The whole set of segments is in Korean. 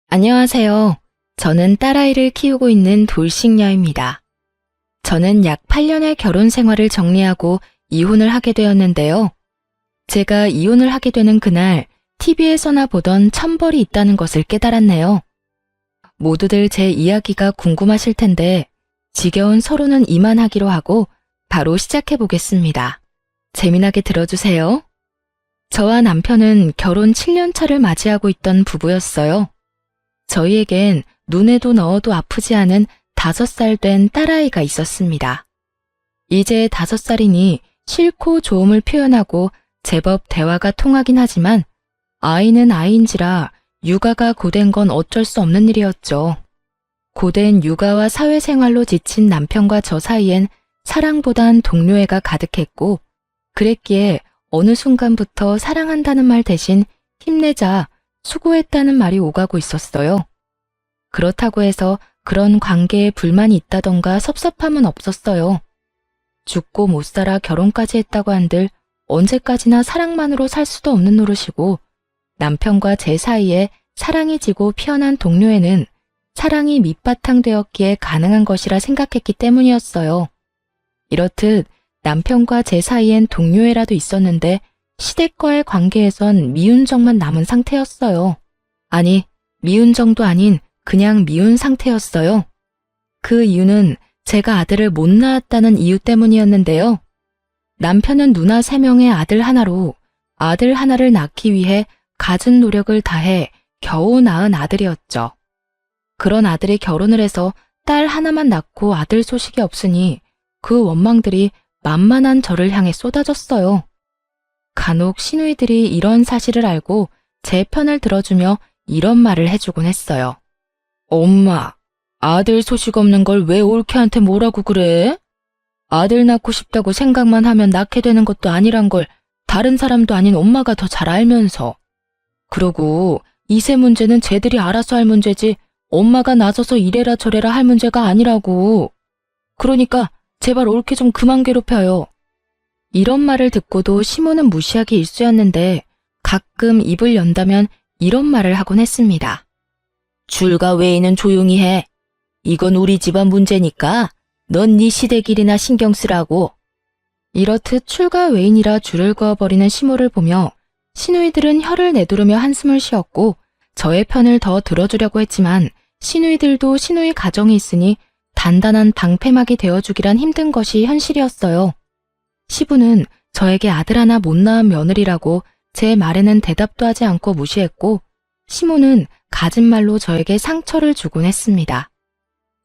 안녕하세요. 저는 딸아이를 키우고 있는 돌싱녀입니다. 저는 약 8년의 결혼 생활을 정리하고 이혼을 하게 되었는데요. 제가 이혼을 하게 되는 그날 TV에서나 보던 천벌이 있다는 것을 깨달았네요. 모두들 제 이야기가 궁금하실 텐데 지겨운 서로는 이만하기로 하고 바로 시작해 보겠습니다. 재미나게 들어주세요. 저와 남편은 결혼 7년 차를 맞이하고 있던 부부였어요. 저희에겐 눈에도 넣어도 아프지 않은 5살 된 딸아이가 있었습니다. 이제 5살이니 싫고 좋음을 표현하고 제법 대화가 통하긴 하지만 아이는 아이인지라 육아가 고된 건 어쩔 수 없는 일이었죠. 고된 육아와 사회생활로 지친 남편과 저 사이엔 사랑보단 동료애가 가득했고 그랬기에 어느 순간부터 사랑한다는 말 대신 힘내자, 수고했다는 말이 오가고 있었어요. 그렇다고 해서 그런 관계에 불만이 있다던가 섭섭함은 없었어요. 죽고 못 살아 결혼까지 했다고 한들 언제까지나 사랑만으로 살 수도 없는 노릇이고 남편과 제 사이에 사랑이 지고 피어난 동료애는 사랑이 밑바탕 되었기에 가능한 것이라 생각했기 때문이었어요. 이렇듯 남편과 제 사이엔 동료애라도 있었는데 시댁과의 관계에선 미운정만 남은 상태였어요. 아니, 미운정도 아닌 그냥 미운 상태였어요. 그 이유는 제가 아들을 못 낳았다는 이유 때문이었는데요. 남편은 누나 3명의 아들 하나로 아들 하나를 낳기 위해 갖은 노력을 다해 겨우 낳은 아들이었죠. 그런 아들이 결혼을 해서 딸 하나만 낳고 아들 소식이 없으니 그 원망들이 만만한 저를 향해 쏟아졌어요. 간혹 시누이들이 이런 사실을 알고 제 편을 들어주며 이런 말을 해주곤 했어요. 엄마, 아들 소식 없는 걸 왜 올케한테 뭐라고 그래? 아들 낳고 싶다고 생각만 하면 낳게 되는 것도 아니란 걸 다른 사람도 아닌 엄마가 더 잘 알면서. 그러고 이세 문제는 쟤들이 알아서 할 문제지 엄마가 나서서 이래라 저래라 할 문제가 아니라고. 그러니까 제발 올케 좀 그만 괴롭혀요. 이런 말을 듣고도 시모는 무시하기 일쑤였는데 가끔 입을 연다면 이런 말을 하곤 했습니다. 줄과 외에는 조용히 해. 이건 우리 집안 문제니까 넌 네 시댁일이나 신경 쓰라고. 이렇듯 출가 외인이라 줄을 그어버리는 시모를 보며 시누이들은 혀를 내두르며 한숨을 쉬었고 저의 편을 더 들어주려고 했지만 시누이들도 시누이 가정이 있으니 단단한 방패막이 되어주기란 힘든 것이 현실이었어요. 시부는 저에게 아들 하나 못 낳은 며느리라고 제 말에는 대답도 하지 않고 무시했고 시모는 가진 말로 저에게 상처를 주곤 했습니다.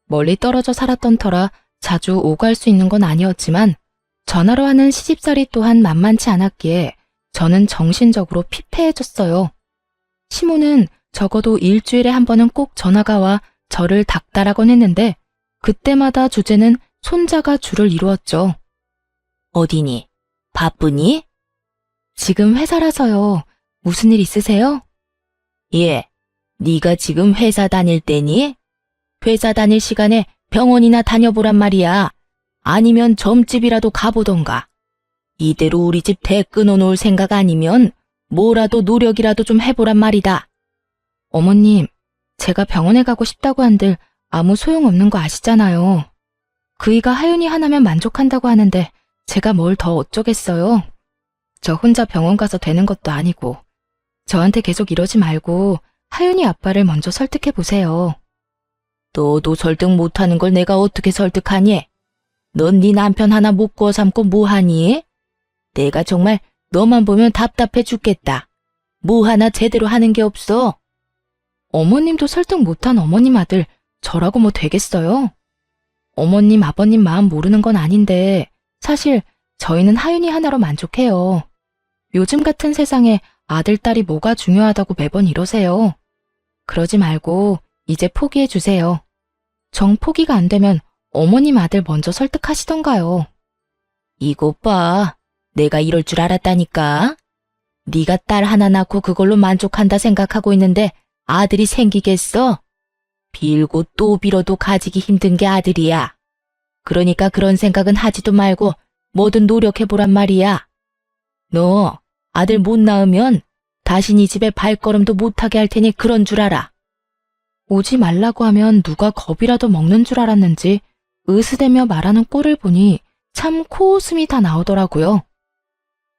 멀리 떨어져 살았던 터라 자주 오갈 수 있는 건 아니었지만 전화로 하는 시집살이 또한 만만치 않았기에 저는 정신적으로 피폐해졌어요. 시모는 적어도 일주일에 한 번은 꼭 전화가 와 저를 닥달하곤 했는데 그때마다 주제는 손자가 주를 이루었죠. 어디니? 바쁘니? 지금 회사라서요. 무슨 일 있으세요? 예, 네가 지금 회사 다닐 때니? 회사 다닐 시간에 병원이나 다녀보란 말이야. 아니면 점집이라도 가보던가. 이대로 우리 집 대 끊어놓을 생각 아니면 뭐라도 노력이라도 좀 해보란 말이다. 어머님, 제가 병원에 가고 싶다고 한들 아무 소용없는 거 아시잖아요. 그이가 하윤이 하나면 만족한다고 하는데 제가 뭘 더 어쩌겠어요. 저 혼자 병원 가서 되는 것도 아니고. 저한테 계속 이러지 말고 하윤이 아빠를 먼저 설득해 보세요. 너도 설득 못하는 걸 내가 어떻게 설득하니? 넌 네 남편 하나 못 구워 삼고 뭐하니? 내가 정말 너만 보면 답답해 죽겠다. 뭐 하나 제대로 하는 게 없어. 어머님도 설득 못한 어머님 아들 저라고 뭐 되겠어요? 어머님 아버님 마음 모르는 건 아닌데 사실 저희는 하윤이 하나로 만족해요. 요즘 같은 세상에 아들 딸이 뭐가 중요하다고 매번 이러세요. 그러지 말고 이제 포기해 주세요. 정 포기가 안 되면 어머님 아들 먼저 설득하시던가요. 이것 봐. 내가 이럴 줄 알았다니까. 네가 딸 하나 낳고 그걸로 만족한다 생각하고 있는데 아들이 생기겠어? 빌고 또 빌어도 가지기 힘든 게 아들이야. 그러니까 그런 생각은 하지도 말고 뭐든 노력해보란 말이야. 너 아들 못 낳으면 다시 네 집에 발걸음도 못하게 할 테니 그런 줄 알아. 오지 말라고 하면 누가 겁이라도 먹는 줄 알았는지 으스대며 말하는 꼴을 보니 참 코웃음이 다 나오더라고요.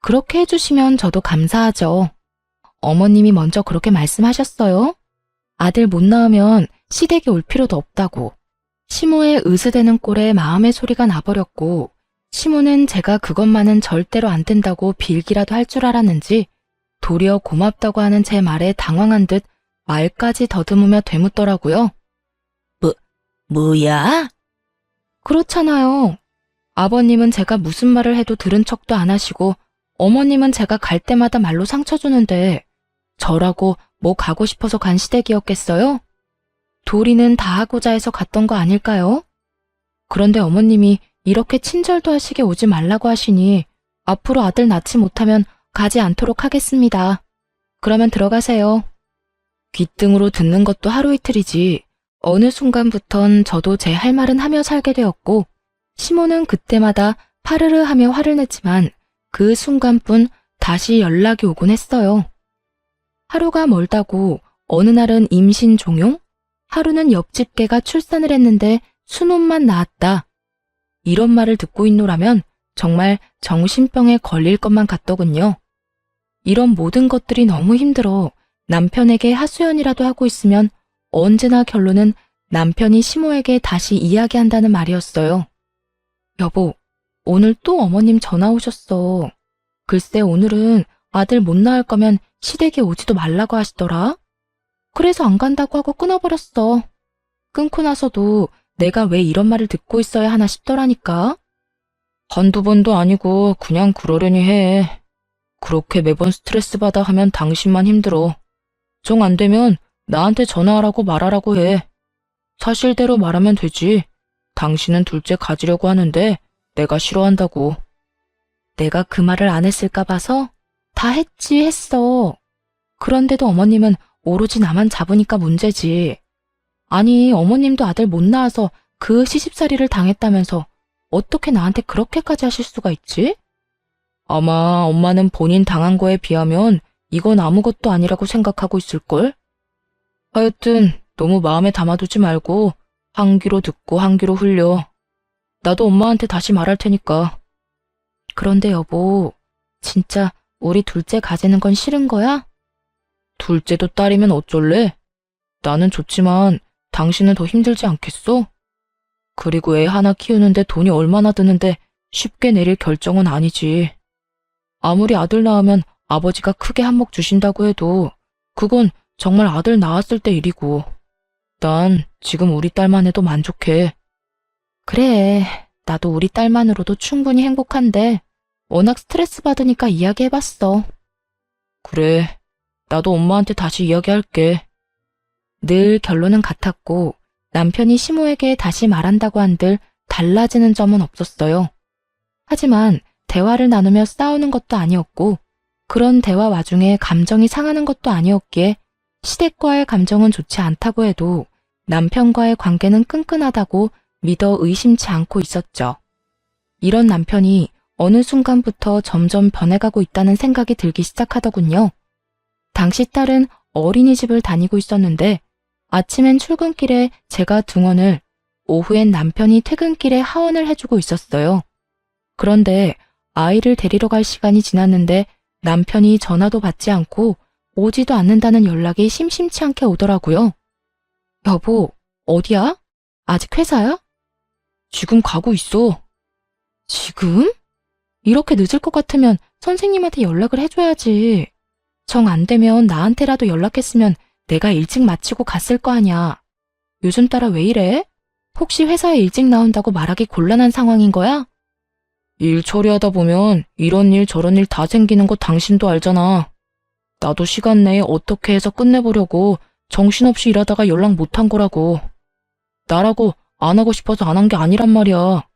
그렇게 해주시면 저도 감사하죠. 어머님이 먼저 그렇게 말씀하셨어요. 아들 못 낳으면 시댁에 올 필요도 없다고. 시모의 으스대는 꼴에 마음의 소리가 나버렸고, 시모는 제가 그것만은 절대로 안 된다고 빌기라도 할 줄 알았는지 도리어 고맙다고 하는 제 말에 당황한 듯 말까지 더듬으며 되묻더라고요. 뭐야? 그렇잖아요. 아버님은 제가 무슨 말을 해도 들은 척도 안 하시고 어머님은 제가 갈 때마다 말로 상처 주는데 저라고 뭐 가고 싶어서 간 시댁이었겠어요? 도리는 다 하고자 해서 갔던 거 아닐까요? 그런데 어머님이 이렇게 친절도 하시게 오지 말라고 하시니 앞으로 아들 낳지 못하면 가지 않도록 하겠습니다. 그러면 들어가세요. 귓등으로 듣는 것도 하루 이틀이지 어느 순간부턴 저도 제 할 말은 하며 살게 되었고 시모는 그때마다 파르르 하며 화를 냈지만 그 순간뿐 다시 연락이 오곤 했어요. 하루가 멀다고 어느 날은 임신 종용, 하루는 옆집 개가 출산을 했는데 순혼만 낳았다. 이런 말을 듣고 있노라면 정말 정신병에 걸릴 것만 같더군요. 이런 모든 것들이 너무 힘들어 남편에게 하소연이라도 하고 있으면 언제나 결론은 남편이 시모에게 다시 이야기한다는 말이었어요. 여보, 오늘 또 어머님 전화 오셨어. 글쎄 오늘은 아들 못 낳을 거면 시댁에 오지도 말라고 하시더라. 그래서 안 간다고 하고 끊어버렸어. 끊고 나서도 내가 왜 이런 말을 듣고 있어야 하나 싶더라니까. 한두 번도 아니고 그냥 그러려니 해. 그렇게 매번 스트레스 받아 하면 당신만 힘들어. 정 안 되면 나한테 전화하라고 말하라고 해. 사실대로 말하면 되지. 당신은 둘째 가지려고 하는데 내가 싫어한다고. 내가 그 말을 안 했을까 봐서 다 했어. 그런데도 어머님은 오로지 나만 잡으니까 문제지. 아니 어머님도 아들 못 낳아서 그 시집살이를 당했다면서 어떻게 나한테 그렇게까지 하실 수가 있지? 아마 엄마는 본인 당한 거에 비하면 이건 아무것도 아니라고 생각하고 있을걸? 하여튼 너무 마음에 담아두지 말고 한 귀로 듣고 한 귀로 흘려. 나도 엄마한테 다시 말할 테니까. 그런데 여보, 진짜 우리 둘째 가지는 건 싫은 거야? 둘째도 딸이면 어쩔래? 나는 좋지만 당신은 더 힘들지 않겠어? 그리고 애 하나 키우는데 돈이 얼마나 드는데 쉽게 내릴 결정은 아니지. 아무리 아들 낳으면 아버지가 크게 한몫 주신다고 해도 그건 정말 아들 낳았을 때 일이고 난 지금 우리 딸만 해도 만족해. 그래, 나도 우리 딸만으로도 충분히 행복한데 워낙 스트레스 받으니까 이야기해봤어. 그래, 나도 엄마한테 다시 이야기할게. 늘 결론은 같았고 남편이 시모에게 다시 말한다고 한들 달라지는 점은 없었어요. 하지만 대화를 나누며 싸우는 것도 아니었고 그런 대화 와중에 감정이 상하는 것도 아니었기에 시댁과의 감정은 좋지 않다고 해도 남편과의 관계는 끈끈하다고 믿어 의심치 않고 있었죠. 이런 남편이 어느 순간부터 점점 변해가고 있다는 생각이 들기 시작하더군요. 당시 딸은 어린이집을 다니고 있었는데 아침엔 출근길에 제가 등원을, 오후엔 남편이 퇴근길에 하원을 해주고 있었어요. 그런데 아이를 데리러 갈 시간이 지났는데 남편이 전화도 받지 않고 오지도 않는다는 연락이 심심치 않게 오더라고요. 여보, 어디야? 아직 회사야? 지금 가고 있어. 지금? 이렇게 늦을 것 같으면 선생님한테 연락을 해줘야지. 정 안 되면 나한테라도 연락했으면 내가 일찍 마치고 갔을 거 아냐. 요즘 따라 왜 이래? 혹시 회사에 일찍 나온다고 말하기 곤란한 상황인 거야? 일 처리하다 보면 이런 일 저런 일 다 생기는 거 당신도 알잖아. 나도 시간 내에 어떻게 해서 끝내보려고 정신없이 일하다가 연락 못한 거라고. 나라고 안 하고 싶어서 안 한 게 아니란 말이야.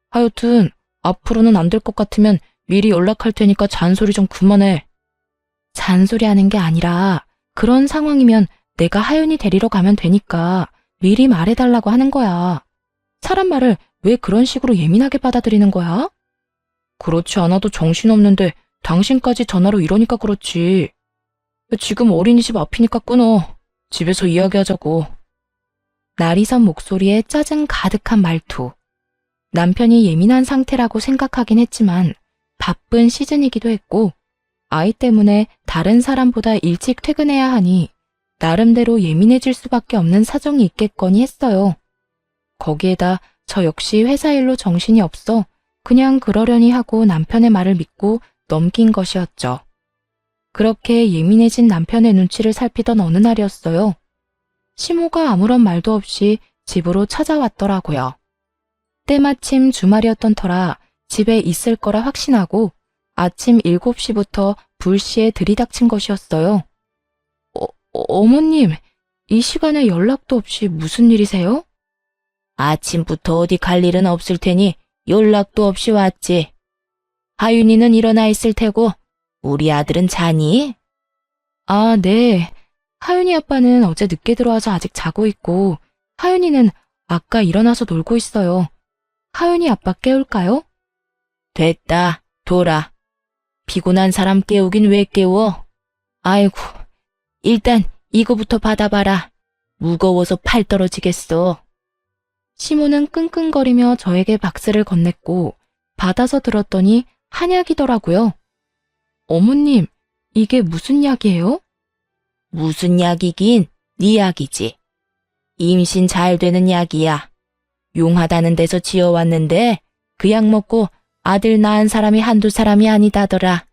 하여튼 앞으로는 안 될 것 같으면 미리 연락할 테니까 잔소리 좀 그만해. 잔소리하는 게 아니라 그런 상황이면 내가 하윤이 데리러 가면 되니까 미리 말해달라고 하는 거야. 사람 말을 왜 그런 식으로 예민하게 받아들이는 거야? 그렇지 않아도 정신없는데 당신까지 전화로 이러니까 그렇지. 지금 어린이집 앞이니까 끊어. 집에서 이야기하자고. 날이 선 목소리에 짜증 가득한 말투. 남편이 예민한 상태라고 생각하긴 했지만 바쁜 시즌이기도 했고 아이 때문에 다른 사람보다 일찍 퇴근해야 하니 나름대로 예민해질 수밖에 없는 사정이 있겠거니 했어요. 거기에다 저 역시 회사 일로 정신이 없어 그냥 그러려니 하고 남편의 말을 믿고 넘긴 것이었죠. 그렇게 예민해진 남편의 눈치를 살피던 어느 날이었어요. 시모가 아무런 말도 없이 집으로 찾아왔더라고요. 때마침 주말이었던 터라 집에 있을 거라 확신하고 아침 7시부터 불시에 들이닥친 것이었어요. 어머님, 이 시간에 연락도 없이 무슨 일이세요? 아침부터 어디 갈 일은 없을 테니 연락도 없이 왔지. 하윤이는 일어나 있을 테고 우리 아들은 자니? 아, 네. 하윤이 아빠는 어제 늦게 들어와서 아직 자고 있고 하윤이는 아까 일어나서 놀고 있어요. 하윤이 아빠 깨울까요? 됐다, 둬라. 피곤한 사람 깨우긴 왜 깨워? 아이고, 일단 이거부터 받아봐라. 무거워서 팔 떨어지겠어. 시모는 끙끙거리며 저에게 박스를 건넸고 받아서 들었더니 한약이더라고요. 어머님, 이게 무슨 약이에요? 무슨 약이긴 네 약이지. 임신 잘 되는 약이야. 용하다는 데서 지어왔는데 그 약 먹고 아들 낳은 사람이 한두 사람이 아니다더라.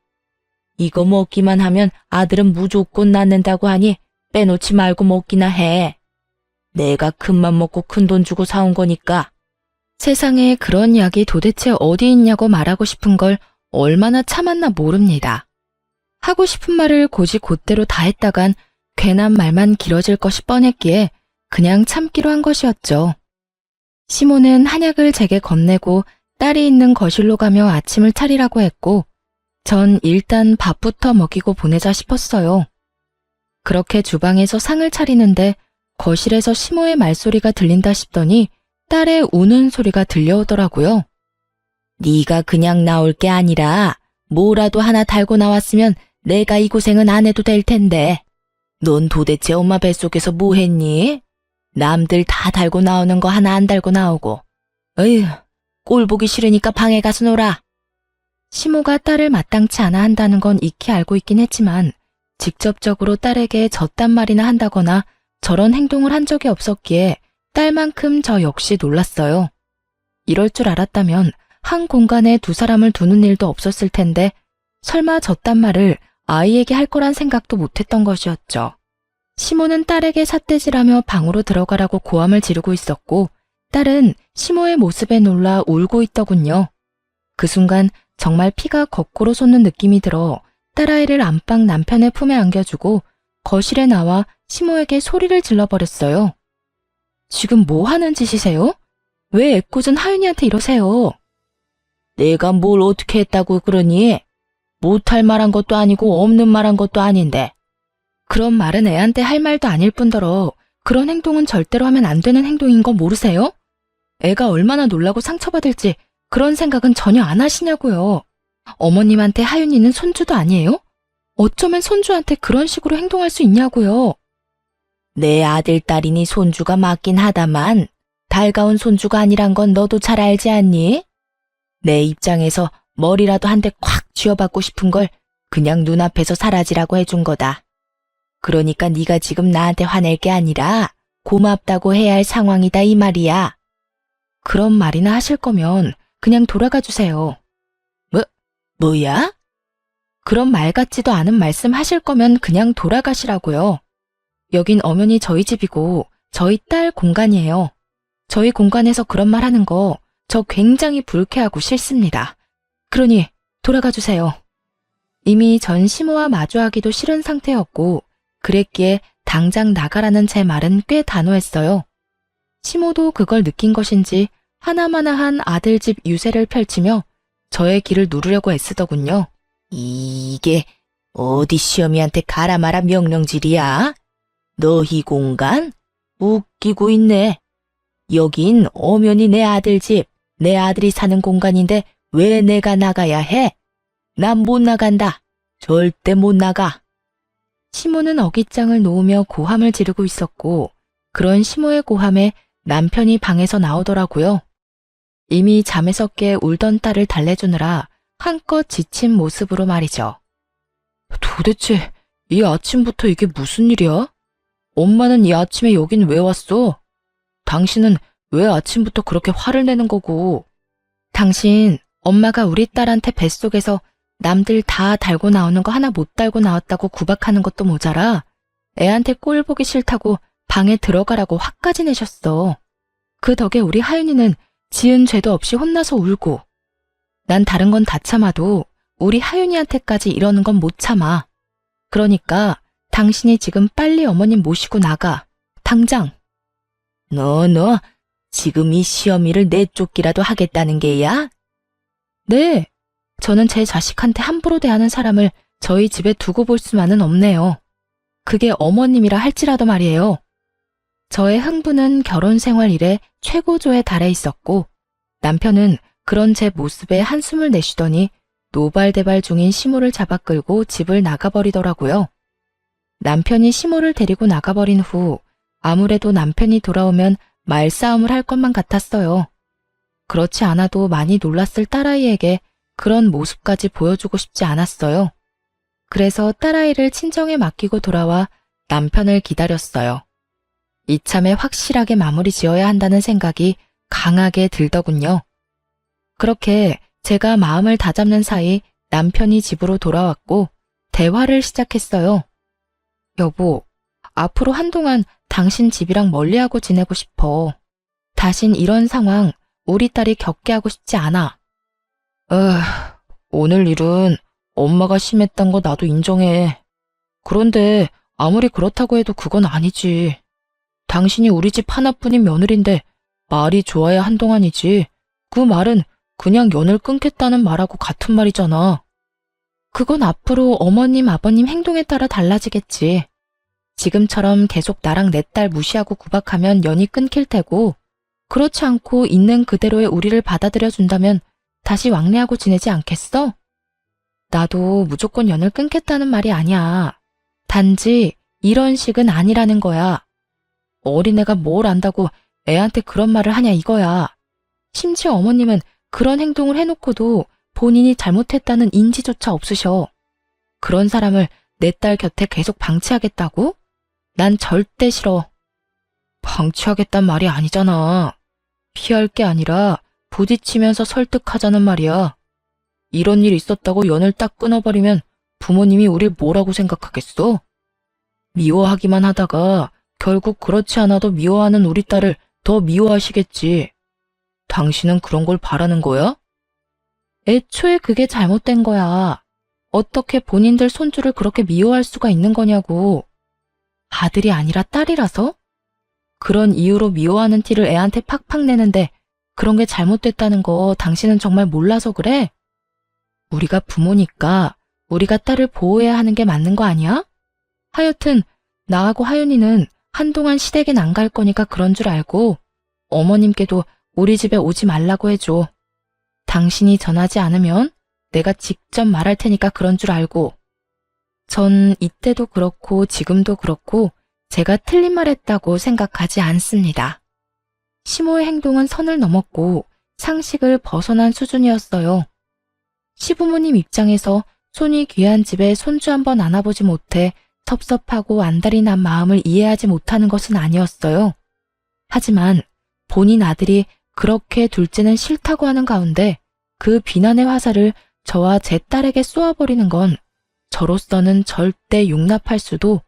이거 먹기만 하면 아들은 무조건 낳는다고 하니 빼놓지 말고 먹기나 해. 내가 큰맘 먹고 큰돈 주고 사온 거니까. 세상에 그런 약이 도대체 어디 있냐고 말하고 싶은 걸 얼마나 참았나 모릅니다. 하고 싶은 말을 곧이 곧대로 다 했다간 괜한 말만 길어질 것이 뻔했기에 그냥 참기로 한 것이었죠. 시모는 한약을 제게 건네고 딸이 있는 거실로 가며 아침을 차리라고 했고 전 일단 밥부터 먹이고 보내자 싶었어요. 그렇게 주방에서 상을 차리는데 거실에서 시모의 말소리가 들린다 싶더니 딸의 우는 소리가 들려오더라고요. 네가 그냥 나올 게 아니라 뭐라도 하나 달고 나왔으면 내가 이 고생은 안 해도 될 텐데. 넌 도대체 엄마 뱃속에서 뭐 했니? 남들 다 달고 나오는 거 하나 안 달고 나오고. 어휴, 꼴 보기 싫으니까 방에 가서 놀아. 시모가 딸을 마땅치 않아 한다는 건 익히 알고 있긴 했지만 직접적으로 딸에게 저딴 말이나 한다거나 저런 행동을 한 적이 없었기에 딸만큼 저 역시 놀랐어요. 이럴 줄 알았다면 한 공간에 두 사람을 두는 일도 없었을 텐데 설마 저딴 말을 아이에게 할 거란 생각도 못했던 것이었죠. 시모는 딸에게 삿대질하며 방으로 들어가라고 고함을 지르고 있었고 딸은 시모의 모습에 놀라 울고 있더군요. 그 순간 정말 피가 거꾸로 솟는 느낌이 들어 딸아이를 안방 남편의 품에 안겨주고 거실에 나와 시모에게 소리를 질러버렸어요. 지금 뭐 하는 짓이세요? 왜 애꿎은 하윤이한테 이러세요? 내가 뭘 어떻게 했다고 그러니? 못할 말한 것도 아니고 없는 말한 것도 아닌데. 그런 말은 애한테 할 말도 아닐 뿐더러 그런 행동은 절대로 하면 안 되는 행동인 거 모르세요? 애가 얼마나 놀라고 상처받을지 그런 생각은 전혀 안 하시냐고요. 어머님한테 하윤이는 손주도 아니에요? 어쩌면 손주한테 그런 식으로 행동할 수 있냐고요. 내 아들 딸이니 손주가 맞긴 하다만 달가운 손주가 아니란 건 너도 잘 알지 않니? 내 입장에서 머리라도 한 대 콱 쥐어받고 싶은 걸 그냥 눈앞에서 사라지라고 해준 거다. 그러니까 네가 지금 나한테 화낼 게 아니라 고맙다고 해야 할 상황이다 이 말이야. 그런 말이나 하실 거면 그냥 돌아가 주세요. 뭐야? 그런 말 같지도 않은 말씀 하실 거면 그냥 돌아가시라고요. 여긴 엄연히 저희 집이고 저희 딸 공간이에요. 저희 공간에서 그런 말 하는 거 저 굉장히 불쾌하고 싫습니다. 그러니 돌아가 주세요. 이미 전 시모와 마주하기도 싫은 상태였고 그랬기에 당장 나가라는 제 말은 꽤 단호했어요. 시모도 그걸 느낀 것인지 하나마나한 아들 집 유세를 펼치며 저의 길을 누르려고 애쓰더군요. 이게 어디 시어미한테 가라 마라 명령질이야? 너희 공간? 웃기고 있네. 여긴 엄연히 내 아들 집, 내 아들이 사는 공간인데 왜 내가 나가야 해? 난 못 나간다. 절대 못 나가. 시모는 어깃장을 놓으며 고함을 지르고 있었고 그런 심호의 고함에 남편이 방에서 나오더라고요. 이미 잠에서 깨 울던 딸을 달래주느라 한껏 지친 모습으로 말이죠. 도대체 이 아침부터 이게 무슨 일이야? 엄마는 이 아침에 여긴 왜 왔어? 당신은 왜 아침부터 그렇게 화를 내는 거고? 당신, 엄마가 우리 딸한테 뱃속에서 남들 다 달고 나오는 거 하나 못 달고 나왔다고 구박하는 것도 모자라 애한테 꼴 보기 싫다고 방에 들어가라고 화까지 내셨어. 그 덕에 우리 하윤이는 지은 죄도 없이 혼나서 울고 난 다른 건 다 참아도 우리 하윤이한테까지 이러는 건 못 참아. 그러니까 당신이 지금 빨리 어머님 모시고 나가. 당장. 너 지금 이 시어미를 내쫓기라도 하겠다는 게야? 네. 저는 제 자식한테 함부로 대하는 사람을 저희 집에 두고 볼 수만은 없네요. 그게 어머님이라 할지라도 말이에요. 저의 흥분은 결혼 생활 이래 최고조에 달해 있었고 남편은 그런 제 모습에 한숨을 내쉬더니 노발대발 중인 시모를 잡아 끌고 집을 나가버리더라고요. 남편이 시모를 데리고 나가버린 후 아무래도 남편이 돌아오면 말싸움을 할 것만 같았어요. 그렇지 않아도 많이 놀랐을 딸아이에게 그런 모습까지 보여주고 싶지 않았어요. 그래서 딸아이를 친정에 맡기고 돌아와 남편을 기다렸어요. 이참에 확실하게 마무리 지어야 한다는 생각이 강하게 들더군요. 그렇게 제가 마음을 다잡는 사이 남편이 집으로 돌아왔고 대화를 시작했어요. 여보, 앞으로 한동안 당신 집이랑 멀리하고 지내고 싶어. 다신 이런 상황 우리 딸이 겪게 하고 싶지 않아. 오늘 일은 엄마가 심했단 거 나도 인정해. 그런데 아무리 그렇다고 해도 그건 아니지. 당신이 우리 집 하나뿐인 며느리인데 말이 좋아야 한동안이지. 그 말은 그냥 연을 끊겠다는 말하고 같은 말이잖아. 그건 앞으로 어머님, 아버님 행동에 따라 달라지겠지. 지금처럼 계속 나랑 내 딸 무시하고 구박하면 연이 끊길 테고 그렇지 않고 있는 그대로의 우리를 받아들여준다면 다시 왕래하고 지내지 않겠어? 나도 무조건 연을 끊겠다는 말이 아니야. 단지 이런 식은 아니라는 거야. 어린애가 뭘 안다고 애한테 그런 말을 하냐 이거야. 심지어 어머님은 그런 행동을 해놓고도 본인이 잘못했다는 인지조차 없으셔. 그런 사람을 내 딸 곁에 계속 방치하겠다고? 난 절대 싫어. 방치하겠단 말이 아니잖아. 피할 게 아니라 부딪히면서 설득하자는 말이야. 이런 일 있었다고 연을 딱 끊어버리면 부모님이 우릴 뭐라고 생각하겠어? 미워하기만 하다가 결국 그렇지 않아도 미워하는 우리 딸을 더 미워하시겠지. 당신은 그런 걸 바라는 거야? 애초에 그게 잘못된 거야. 어떻게 본인들 손주를 그렇게 미워할 수가 있는 거냐고. 아들이 아니라 딸이라서? 그런 이유로 미워하는 티를 애한테 팍팍 내는데 그런 게 잘못됐다는 거 당신은 정말 몰라서 그래? 우리가 부모니까 우리가 딸을 보호해야 하는 게 맞는 거 아니야? 하여튼 나하고 하윤이는 한동안 시댁엔 안 갈 거니까 그런 줄 알고 어머님께도 우리 집에 오지 말라고 해줘. 당신이 전하지 않으면 내가 직접 말할 테니까 그런 줄 알고. 전 이때도 그렇고 지금도 그렇고 제가 틀린 말 했다고 생각하지 않습니다. 시모의 행동은 선을 넘었고 상식을 벗어난 수준이었어요. 시부모님 입장에서 손이 귀한 집에 손주 한번 안아보지 못해 섭섭하고 안달이 난 마음을 이해하지 못하는 것은 아니었어요. 하지만 본인 아들이 그렇게 둘째는 싫다고 하는 가운데 그 비난의 화살을 저와 제 딸에게 쏘아버리는 건 저로서는 절대 용납할 수도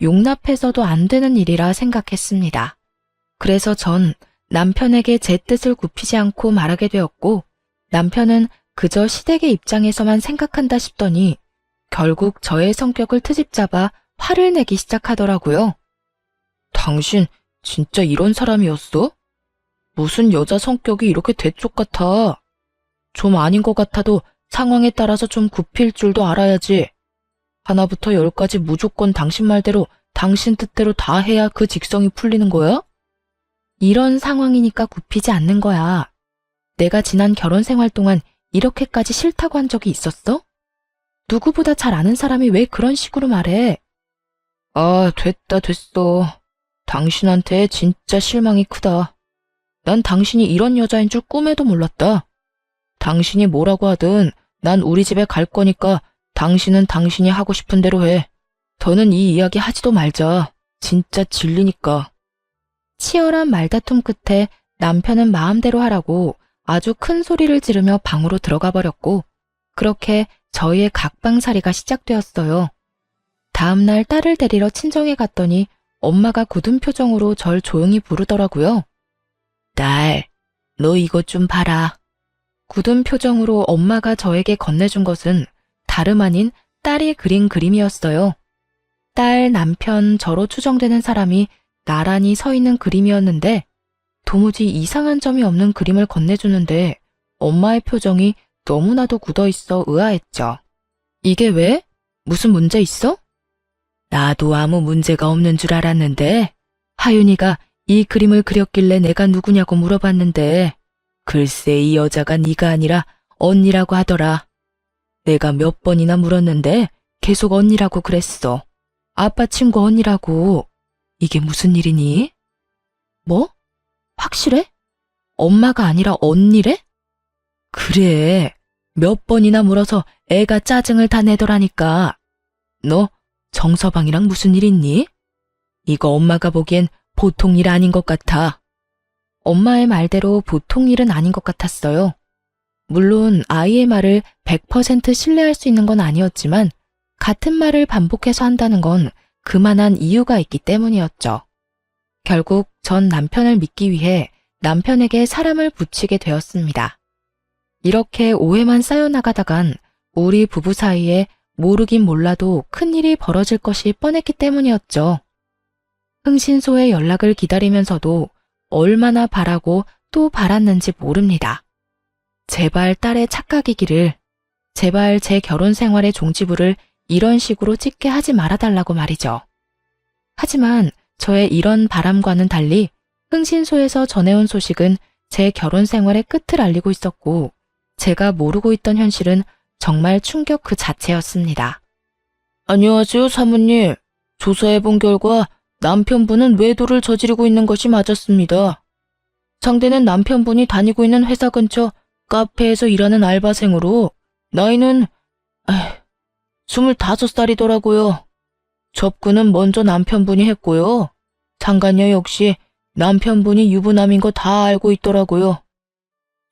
용납해서도 안 되는 일이라 생각했습니다. 그래서 전 남편에게 제 뜻을 굽히지 않고 말하게 되었고 남편은 그저 시댁의 입장에서만 생각한다 싶더니 결국 저의 성격을 트집잡아 화를 내기 시작하더라고요. 당신 진짜 이런 사람이었어? 무슨 여자 성격이 이렇게 대쪽 같아? 좀 아닌 것 같아도 상황에 따라서 좀 굽힐 줄도 알아야지. 하나부터 열까지 무조건 당신 말대로 당신 뜻대로 다 해야 그 직성이 풀리는 거야? 이런 상황이니까 굽히지 않는 거야. 내가 지난 결혼 생활 동안 이렇게까지 싫다고 한 적이 있었어? 누구보다 잘 아는 사람이 왜 그런 식으로 말해? 아, 됐어. 당신한테 진짜 실망이 크다. 난 당신이 이런 여자인 줄 꿈에도 몰랐다. 당신이 뭐라고 하든 난 우리 집에 갈 거니까 당신은 당신이 하고 싶은 대로 해. 더는 이 이야기 하지도 말자. 진짜 질리니까. 치열한 말다툼 끝에 남편은 마음대로 하라고 아주 큰 소리를 지르며 방으로 들어가 버렸고, 그렇게 저희의 각방살이가 시작되었어요. 다음날 딸을 데리러 친정에 갔더니 엄마가 굳은 표정으로 절 조용히 부르더라고요. 딸, 너 이것 좀 봐라. 굳은 표정으로 엄마가 저에게 건네준 것은 다름 아닌 딸이 그린 그림이었어요. 딸, 남편, 저로 추정되는 사람이 나란히 서 있는 그림이었는데 도무지 이상한 점이 없는 그림을 건네주는데 엄마의 표정이 너무나도 굳어있어 의아했죠. 이게 왜? 무슨 문제 있어? 나도 아무 문제가 없는 줄 알았는데 하윤이가 이 그림을 그렸길래 내가 누구냐고 물어봤는데 글쎄 이 여자가 네가 아니라 언니라고 하더라. 내가 몇 번이나 물었는데 계속 언니라고 그랬어. 아빠 친구 언니라고. 이게 무슨 일이니? 뭐? 확실해? 엄마가 아니라 언니래? 그래. 몇 번이나 물어서 애가 짜증을 다 내더라니까. 너 정서방이랑 무슨 일 있니? 이거 엄마가 보기엔 보통 일 아닌 것 같아. 엄마의 말대로 보통 일은 아닌 것 같았어요. 물론 아이의 말을 100% 신뢰할 수 있는 건 아니었지만 같은 말을 반복해서 한다는 건 그만한 이유가 있기 때문이었죠. 결국 전 남편을 믿기 위해 남편에게 사람을 붙이게 되었습니다. 이렇게 오해만 쌓여나가다간 우리 부부 사이에 모르긴 몰라도 큰일이 벌어질 것이 뻔했기 때문이었죠. 흥신소의 연락을 기다리면서도 얼마나 바라고 또 바랐는지 모릅니다. 제발 딸의 착각이기를, 제발 제 결혼 생활의 종지부를 이런 식으로 찍게 하지 말아달라고 말이죠. 하지만 저의 이런 바람과는 달리 흥신소에서 전해온 소식은 제 결혼 생활의 끝을 알리고 있었고 제가 모르고 있던 현실은 정말 충격 그 자체였습니다. 안녕하세요, 사모님. 조사해본 결과 남편분은 외도를 저지르고 있는 것이 맞았습니다. 상대는 남편분이 다니고 있는 회사 근처 카페에서 일하는 알바생으로 나이는 25살이더라고요. 접근은 먼저 남편분이 했고요. 상간녀 역시 남편분이 유부남인 거 다 알고 있더라고요.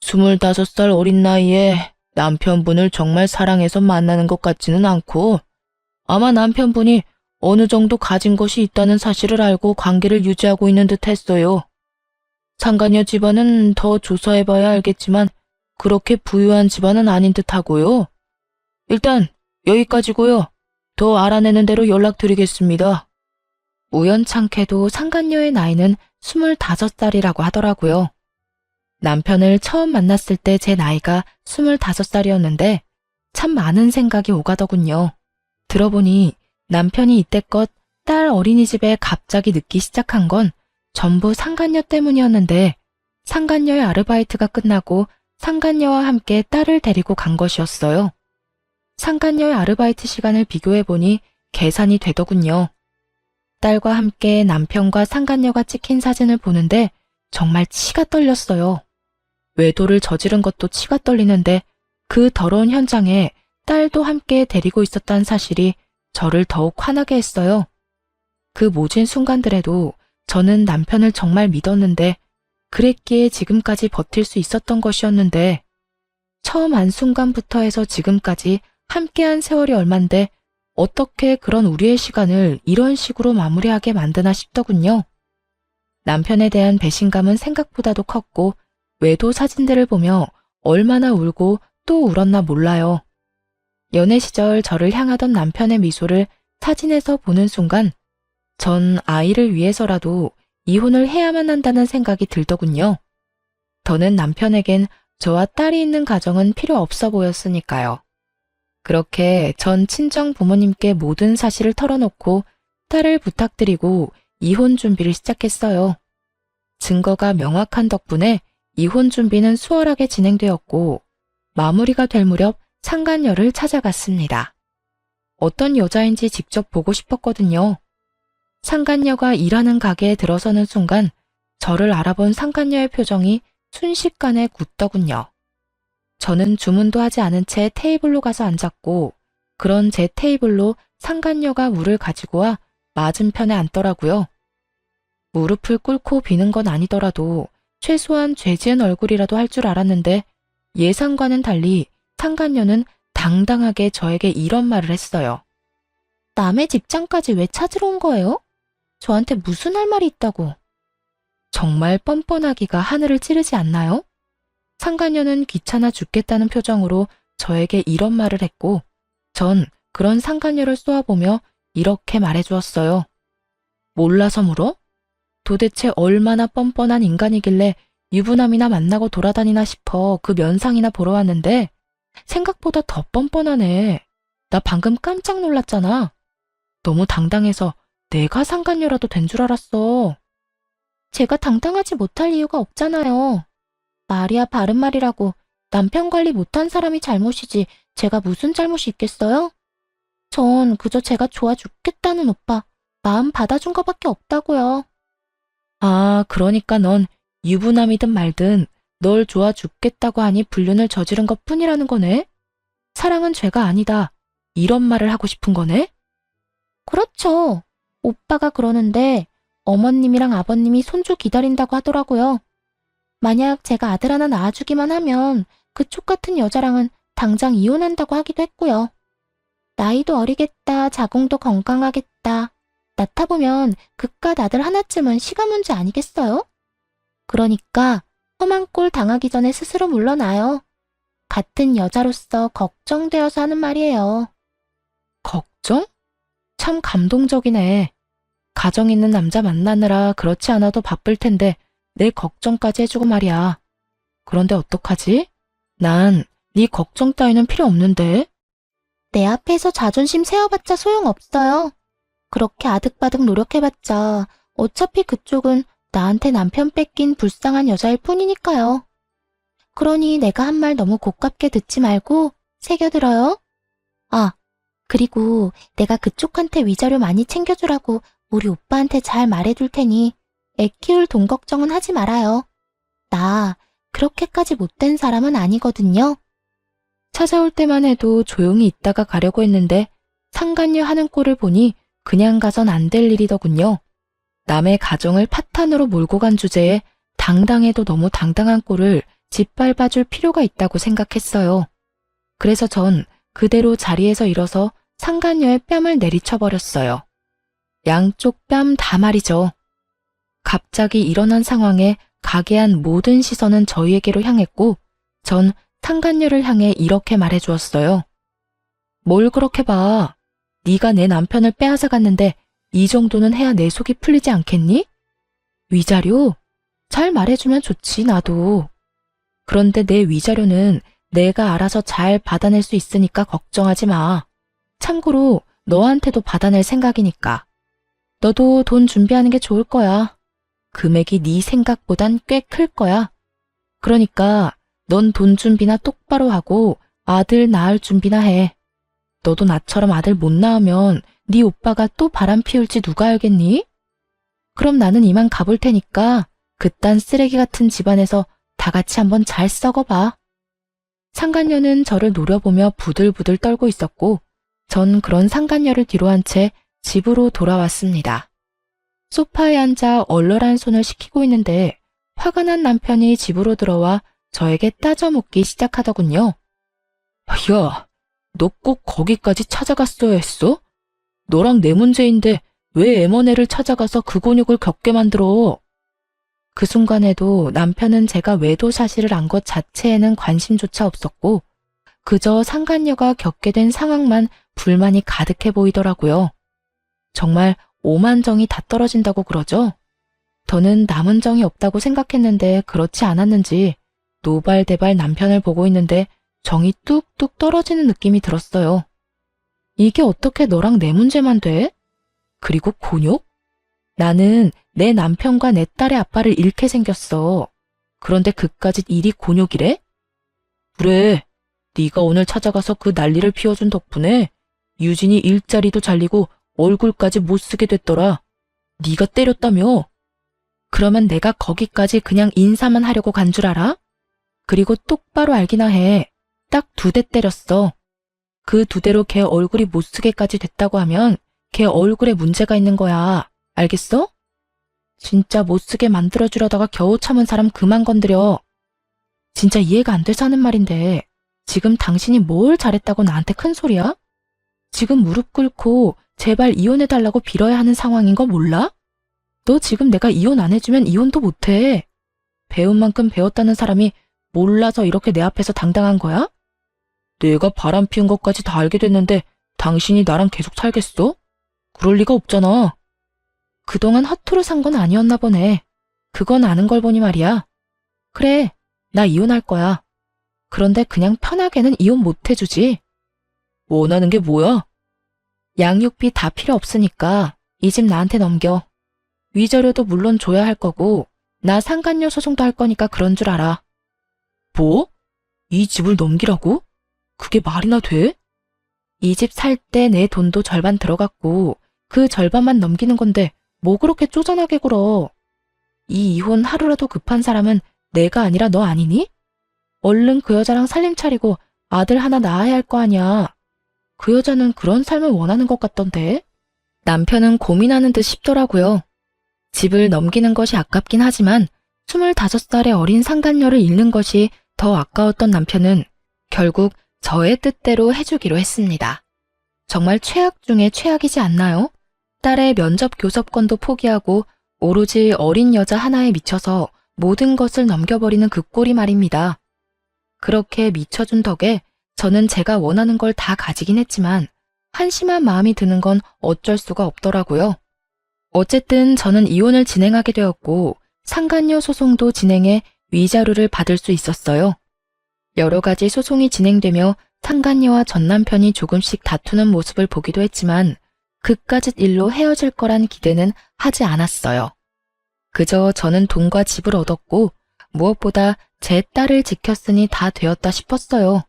25살 어린 나이에 남편분을 정말 사랑해서 만나는 것 같지는 않고 아마 남편분이 어느 정도 가진 것이 있다는 사실을 알고 관계를 유지하고 있는 듯 했어요. 상간녀 집안은 더 조사해봐야 알겠지만 그렇게 부유한 집안은 아닌 듯 하고요. 일단 여기까지고요. 더 알아내는 대로 연락드리겠습니다. 우연찮게도 상간녀의 나이는 25살이라고 하더라고요. 남편을 처음 만났을 때 제 나이가 25살이었는데 참 많은 생각이 오가더군요. 들어보니 남편이 이때껏 딸 어린이집에 갑자기 늦기 시작한 건 전부 상간녀 때문이었는데 상간녀의 아르바이트가 끝나고 상간녀와 함께 딸을 데리고 간 것이었어요. 상간녀의 아르바이트 시간을 비교해보니 계산이 되더군요. 딸과 함께 남편과 상간녀가 찍힌 사진을 보는데 정말 치가 떨렸어요. 외도를 저지른 것도 치가 떨리는데 그 더러운 현장에 딸도 함께 데리고 있었다는 사실이 저를 더욱 화나게 했어요. 그 모진 순간들에도 저는 남편을 정말 믿었는데 그랬기에 지금까지 버틸 수 있었던 것이었는데 처음 안 순간부터 해서 지금까지 함께한 세월이 얼만데 어떻게 그런 우리의 시간을 이런 식으로 마무리하게 만드나 싶더군요. 남편에 대한 배신감은 생각보다도 컸고 외도 사진들을 보며 얼마나 울고 또 울었나 몰라요. 연애 시절 저를 향하던 남편의 미소를 사진에서 보는 순간 전 아이를 위해서라도 이혼을 해야만 한다는 생각이 들더군요. 더는 남편에겐 저와 딸이 있는 가정은 필요 없어 보였으니까요. 그렇게 전 친정 부모님께 모든 사실을 털어놓고 딸을 부탁드리고 이혼 준비를 시작했어요. 증거가 명확한 덕분에 이혼 준비는 수월하게 진행되었고 마무리가 될 무렵 상간녀를 찾아갔습니다. 어떤 여자인지 직접 보고 싶었거든요. 상간녀가 일하는 가게에 들어서는 순간 저를 알아본 상간녀의 표정이 순식간에 굳더군요. 저는 주문도 하지 않은 채 테이블로 가서 앉았고 그런 제 테이블로 상간녀가 물을 가지고 와 맞은편에 앉더라고요. 무릎을 꿇고 비는 건 아니더라도 최소한 죄 지은 얼굴이라도 할 줄 알았는데 예상과는 달리 상간녀는 당당하게 저에게 이런 말을 했어요. 남의 직장까지 왜 찾으러 온 거예요? 저한테 무슨 할 말이 있다고. 정말 뻔뻔하기가 하늘을 찌르지 않나요? 상간녀는 귀찮아 죽겠다는 표정으로 저에게 이런 말을 했고 전 그런 상간녀를 쏘아보며 이렇게 말해주었어요. 몰라서 물어? 도대체 얼마나 뻔뻔한 인간이길래 유부남이나 만나고 돌아다니나 싶어 그 면상이나 보러 왔는데 생각보다 더 뻔뻔하네. 나 방금 깜짝 놀랐잖아. 너무 당당해서 내가 상간녀라도 된 줄 알았어. 제가 당당하지 못할 이유가 없잖아요. 말이야 바른말이라고 남편 관리 못한 사람이 잘못이지 제가 무슨 잘못이 있겠어요? 전 그저 제가 좋아 죽겠다는 오빠 마음 받아준 거밖에 없다고요. 아, 그러니까 넌 유부남이든 말든 널 좋아 죽겠다고 하니 불륜을 저지른 것뿐이라는 거네? 사랑은 죄가 아니다. 이런 말을 하고 싶은 거네? 그렇죠. 오빠가 그러는데 어머님이랑 아버님이 손주 기다린다고 하더라고요. 만약 제가 아들 하나 낳아주기만 하면 그쪽 같은 여자랑은 당장 이혼한다고 하기도 했고요. 나이도 어리겠다, 자궁도 건강하겠다. 낳다 보면 그깟 아들 하나쯤은 시간 문제 아니겠어요? 그러니까 험한 꼴 당하기 전에 스스로 물러나요. 같은 여자로서 걱정되어서 하는 말이에요. 걱정? 참 감동적이네. 가정 있는 남자 만나느라 그렇지 않아도 바쁠 텐데 내 걱정까지 해주고 말이야. 그런데 어떡하지? 난 네 걱정 따위는 필요 없는데. 내 앞에서 자존심 세워봤자 소용없어요. 그렇게 아득바득 노력해봤자 어차피 그쪽은 나한테 남편 뺏긴 불쌍한 여자일 뿐이니까요. 그러니 내가 한 말 너무 고깝게 듣지 말고 새겨들어요. 아, 그리고 내가 그쪽한테 위자료 많이 챙겨주라고 우리 오빠한테 잘 말해둘 테니 애 키울 돈 걱정은 하지 말아요. 나 그렇게까지 못된 사람은 아니거든요. 찾아올 때만 해도 조용히 있다가 가려고 했는데 상간녀 하는 꼴을 보니 그냥 가선 안 될 일이더군요. 남의 가정을 파탄으로 몰고 간 주제에 당당해도 너무 당당한 꼴을 짓밟아줄 필요가 있다고 생각했어요. 그래서 전 그대로 자리에서 일어서 상간녀의 뺨을 내리쳐버렸어요. 양쪽 뺨 다 말이죠. 갑자기 일어난 상황에 가게 안 모든 시선은 저희에게로 향했고 전 상간녀를 향해 이렇게 말해주었어요. 뭘 그렇게 봐. 네가 내 남편을 빼앗아 갔는데 이 정도는 해야 내 속이 풀리지 않겠니? 위자료? 잘 말해주면 좋지 나도. 그런데 내 위자료는 내가 알아서 잘 받아낼 수 있으니까 걱정하지 마. 참고로 너한테도 받아낼 생각이니까. 너도 돈 준비하는 게 좋을 거야. 금액이 네 생각보단 꽤 클 거야. 그러니까 넌 돈 준비나 똑바로 하고 아들 낳을 준비나 해. 너도 나처럼 아들 못 낳으면 네 오빠가 또 바람 피울지 누가 알겠니? 그럼 나는 이만 가볼 테니까 그딴 쓰레기 같은 집안에서 다 같이 한번 잘 썩어봐. 상간녀는 저를 노려보며 부들부들 떨고 있었고 전 그런 상간녀를 뒤로 한 채 집으로 돌아왔습니다. 소파에 앉아 얼얼한 손을 식히고 있는데 화가 난 남편이 집으로 들어와 저에게 따져묻기 시작하더군요. 야, 너 꼭 거기까지 찾아갔어야 했어? 너랑 내 문제인데 왜 M&A를 찾아가서 그 곤욕을 겪게 만들어? 그 순간에도 남편은 제가 외도 사실을 안 것 자체에는 관심조차 없었고 그저 상간녀가 겪게 된 상황만 불만이 가득해 보이더라고요. 정말 오만정이 다 떨어진다고 그러죠? 저는 남은 정이 없다고 생각했는데 그렇지 않았는지 노발대발 남편을 보고 있는데 정이 뚝뚝 떨어지는 느낌이 들었어요. 이게 어떻게 너랑 내 문제만 돼? 그리고 곤욕? 나는 내 남편과 내 딸의 아빠를 잃게 생겼어. 그런데 그까짓 일이 곤욕이래? 그래, 네가 오늘 찾아가서 그 난리를 피워준 덕분에 유진이 일자리도 잘리고 얼굴까지 못 쓰게 됐더라. 네가 때렸다며? 그러면 내가 거기까지 그냥 인사만 하려고 간 줄 알아? 그리고 똑바로 알기나 해. 딱 2대 때렸어. 그 2대로 걔 얼굴이 못쓰게까지 됐다고 하면 걔 얼굴에 문제가 있는 거야. 알겠어? 진짜 못쓰게 만들어주려다가 겨우 참은 사람 그만 건드려. 진짜 이해가 안 돼서 하는 말인데 지금 당신이 뭘 잘했다고 나한테 큰 소리야? 지금 무릎 꿇고 제발 이혼해달라고 빌어야 하는 상황인 거 몰라? 너 지금 내가 이혼 안 해주면 이혼도 못해. 배운 만큼 배웠다는 사람이 몰라서 이렇게 내 앞에서 당당한 거야? 내가 바람 피운 것까지 다 알게 됐는데 당신이 나랑 계속 살겠어? 그럴 리가 없잖아. 그동안 허투루 산 건 아니었나 보네. 그건 아는 걸 보니 말이야. 그래, 나 이혼할 거야. 그런데 그냥 편하게는 이혼 못 해주지. 원하는 게 뭐야? 양육비 다 필요 없으니까 이 집 나한테 넘겨. 위자료도 물론 줘야 할 거고 나 상간녀 소송도 할 거니까 그런 줄 알아. 뭐? 이 집을 넘기라고? 그게 말이나 돼? 이 집 살 때 내 돈도 절반 들어갔고 그 절반만 넘기는 건데 뭐 그렇게 쪼잔하게 굴어. 이 이혼 하루라도 급한 사람은 내가 아니라 너 아니니? 얼른 그 여자랑 살림 차리고 아들 하나 낳아야 할 거 아니야. 그 여자는 그런 삶을 원하는 것 같던데. 남편은 고민하는 듯 싶더라고요. 집을 넘기는 것이 아깝긴 하지만 25살의 어린 상간녀를 잃는 것이 더 아까웠던 남편은 결국 저의 뜻대로 해주기로 했습니다. 정말 최악 중에 최악이지 않나요? 딸의 면접 교섭권도 포기하고 오로지 어린 여자 하나에 미쳐서 모든 것을 넘겨버리는 그 꼴이 말입니다. 그렇게 미쳐준 덕에 저는 제가 원하는 걸 다 가지긴 했지만 한심한 마음이 드는 건 어쩔 수가 없더라고요. 어쨌든 저는 이혼을 진행하게 되었고 상간녀 소송도 진행해 위자료를 받을 수 있었어요. 여러 가지 소송이 진행되며 상간녀와 전 남편이 조금씩 다투는 모습을 보기도 했지만 그까짓 일로 헤어질 거란 기대는 하지 않았어요. 그저 저는 돈과 집을 얻었고 무엇보다 제 딸을 지켰으니 다 되었다 싶었어요.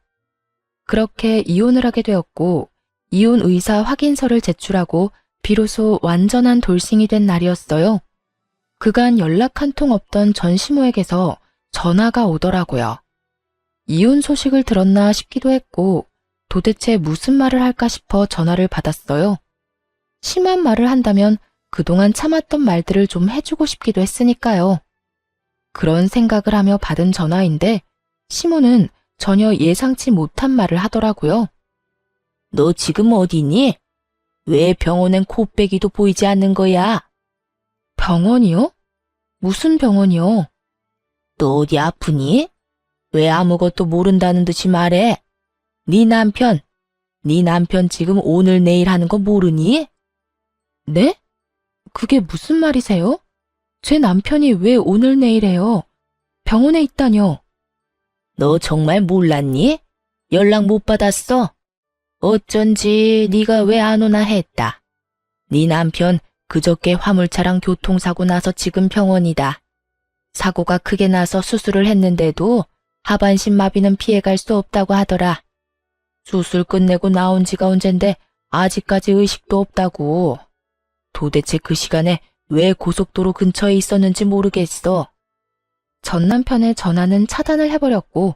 그렇게 이혼을 하게 되었고 이혼 의사 확인서를 제출하고 비로소 완전한 돌싱이 된 날이었어요. 그간 연락 한 통 없던 전 시모에게서 전화가 오더라고요. 이혼 소식을 들었나 싶기도 했고 도대체 무슨 말을 할까 싶어 전화를 받았어요. 심한 말을 한다면 그동안 참았던 말들을 좀 해주고 싶기도 했으니까요. 그런 생각을 하며 받은 전화인데 시모는 전혀 예상치 못한 말을 하더라고요. 너 지금 어디니? 왜 병원엔 코빼기도 보이지 않는 거야? 병원이요? 무슨 병원이요? 너 어디 아프니? 왜 아무것도 모른다는 듯이 말해? 네 남편 지금 오늘 내일 하는 거 모르니? 네? 그게 무슨 말이세요? 제 남편이 왜 오늘 내일 해요? 병원에 있다뇨. 너 정말 몰랐니? 연락 못 받았어? 어쩐지 네가 왜 안 오나 했다. 네 남편 그저께 화물차랑 교통사고 나서 지금 병원이다. 사고가 크게 나서 수술을 했는데도 하반신 마비는 피해갈 수 없다고 하더라. 수술 끝내고 나온 지가 언젠데 아직까지 의식도 없다고. 도대체 그 시간에 왜 고속도로 근처에 있었는지 모르겠어. 전 남편의 전화는 차단을 해버렸고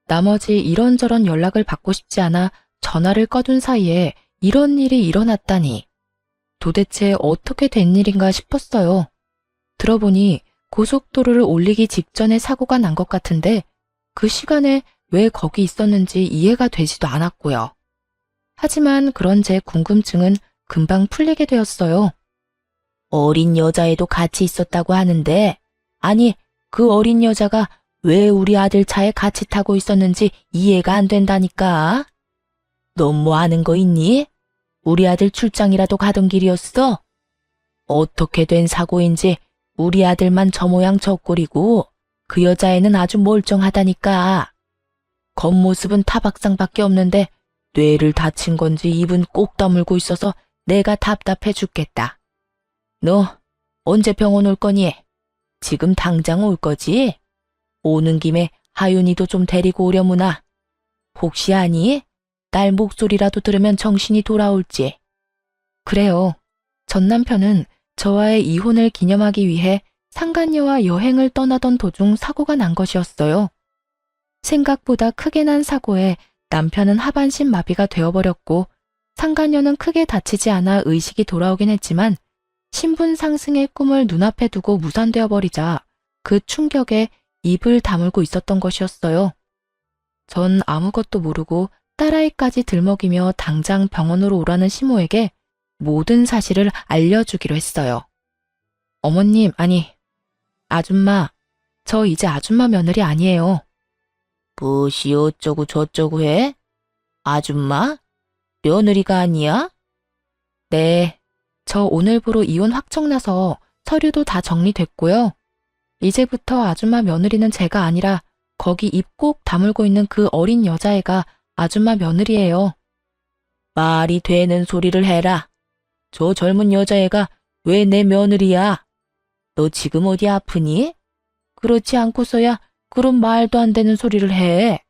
나머지 이런저런 연락을 받고 싶지 않아 전화를 꺼둔 사이에 이런 일이 일어났다니. 도대체 어떻게 된 일인가 싶었어요. 들어보니 고속도로를 올리기 직전에 사고가 난 것 같은데 그 시간에 왜 거기 있었는지 이해가 되지도 않았고요. 하지만 그런 제 궁금증은 금방 풀리게 되었어요. 어린 여자애도 같이 있었다고 하는데, 아니, 그 어린 여자가 왜 우리 아들 차에 같이 타고 있었는지 이해가 안 된다니까. 넌 뭐 아는 거 있니? 우리 아들 출장이라도 가던 길이었어? 어떻게 된 사고인지 우리 아들만 저 모양 저 꼴이고 그 여자애는 아주 멀쩡하다니까. 겉모습은 타박상밖에 없는데 뇌를 다친 건지 입은 꼭 다물고 있어서 내가 답답해 죽겠다. 너 언제 병원 올 거니? 지금 당장 올 거지? 오는 김에 하윤이도 좀 데리고 오려무나. 혹시 아니? 딸 목소리라도 들으면 정신이 돌아올지. 그래요. 전 남편은 저와의 이혼을 기념하기 위해 상간녀와 여행을 떠나던 도중 사고가 난 것이었어요. 생각보다 크게 난 사고에 남편은 하반신 마비가 되어버렸고 상간녀는 크게 다치지 않아 의식이 돌아오긴 했지만 신분 상승의 꿈을 눈앞에 두고 무산되어 버리자 그 충격에 입을 다물고 있었던 것이었어요. 전 아무것도 모르고 딸아이까지 들먹이며 당장 병원으로 오라는 시모에게 모든 사실을 알려주기로 했어요. 어머님, 아니, 아줌마, 저 이제 아줌마 며느리 아니에요. 무엇이 어쩌고 저쩌고 해? 아줌마? 며느리가 아니야? 네, 저 오늘부로 이혼 확정나서 서류도 다 정리됐고요. 이제부터 아줌마 며느리는 제가 아니라 거기 입 꼭 다물고 있는 그 어린 여자애가 아줌마 며느리예요. 말이 되는 소리를 해라. 저 젊은 여자애가 왜 내 며느리야? 너 지금 어디 아프니? 그렇지 않고서야 그런 말도 안 되는 소리를 해.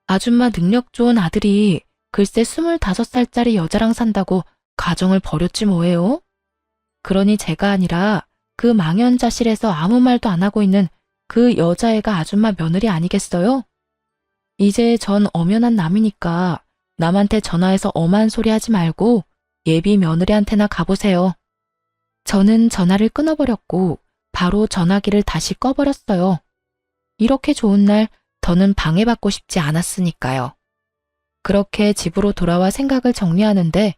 아줌마 능력 좋은 아들이 글쎄 25살짜리 여자랑 산다고 가정을 버렸지 뭐예요? 그러니 제가 아니라 그 망연자실에서 아무 말도 안 하고 있는 그 여자애가 아줌마 며느리 아니겠어요? 이제 전 엄연한 남이니까 남한테 전화해서 엄한 소리 하지 말고 예비 며느리한테나 가보세요. 저는 전화를 끊어버렸고 바로 전화기를 다시 꺼버렸어요. 이렇게 좋은 날 더는 방해받고 싶지 않았으니까요. 그렇게 집으로 돌아와 생각을 정리하는데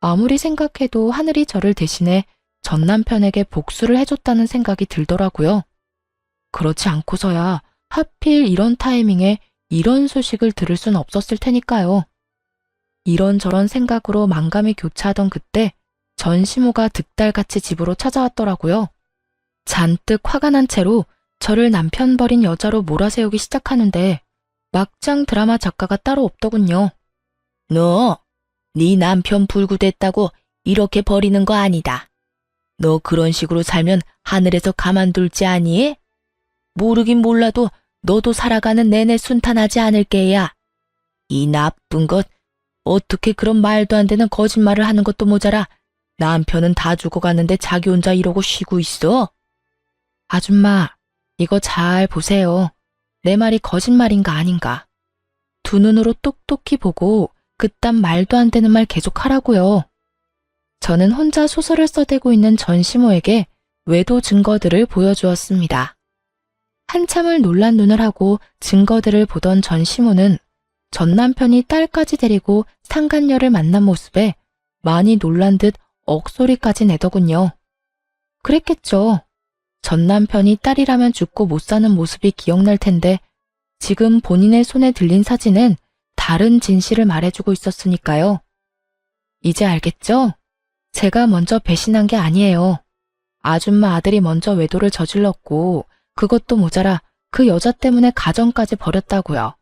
아무리 생각해도 하늘이 저를 대신해 전 남편에게 복수를 해줬다는 생각이 들더라고요. 그렇지 않고서야 하필 이런 타이밍에 이런 소식을 들을 순 없었을 테니까요. 이런저런 생각으로 만감이 교차하던 그때 전시모가 득달같이 집으로 찾아왔더라고요. 잔뜩 화가 난 채로 저를 남편 버린 여자로 몰아세우기 시작하는데 막장 드라마 작가가 따로 없더군요. 너, 네 남편 불구됐다고 이렇게 버리는 거 아니다. 너 그런 식으로 살면 하늘에서 가만둘지 아니? 모르긴 몰라도 너도 살아가는 내내 순탄하지 않을 게야. 이 나쁜 것, 어떻게 그런 말도 안 되는 거짓말을 하는 것도 모자라 남편은 다 죽어가는데 자기 혼자 이러고 쉬고 있어? 아줌마, 이거 잘 보세요. 내 말이 거짓말인가 아닌가. 두 눈으로 똑똑히 보고 그딴 말도 안 되는 말 계속 하라고요. 저는 혼자 소설을 써대고 있는 전시모에게 외도 증거들을 보여주었습니다. 한참을 놀란 눈을 하고 증거들을 보던 전시모는 전 남편이 딸까지 데리고 상간녀를 만난 모습에 많이 놀란 듯 억소리까지 내더군요. 그랬겠죠. 전 남편이 딸이라면 죽고 못 사는 모습이 기억날 텐데 지금 본인의 손에 들린 사진은 다른 진실을 말해주고 있었으니까요. 이제 알겠죠? 제가 먼저 배신한 게 아니에요. 아줌마 아들이 먼저 외도를 저질렀고 그것도 모자라 그 여자 때문에 가정까지 버렸다고요.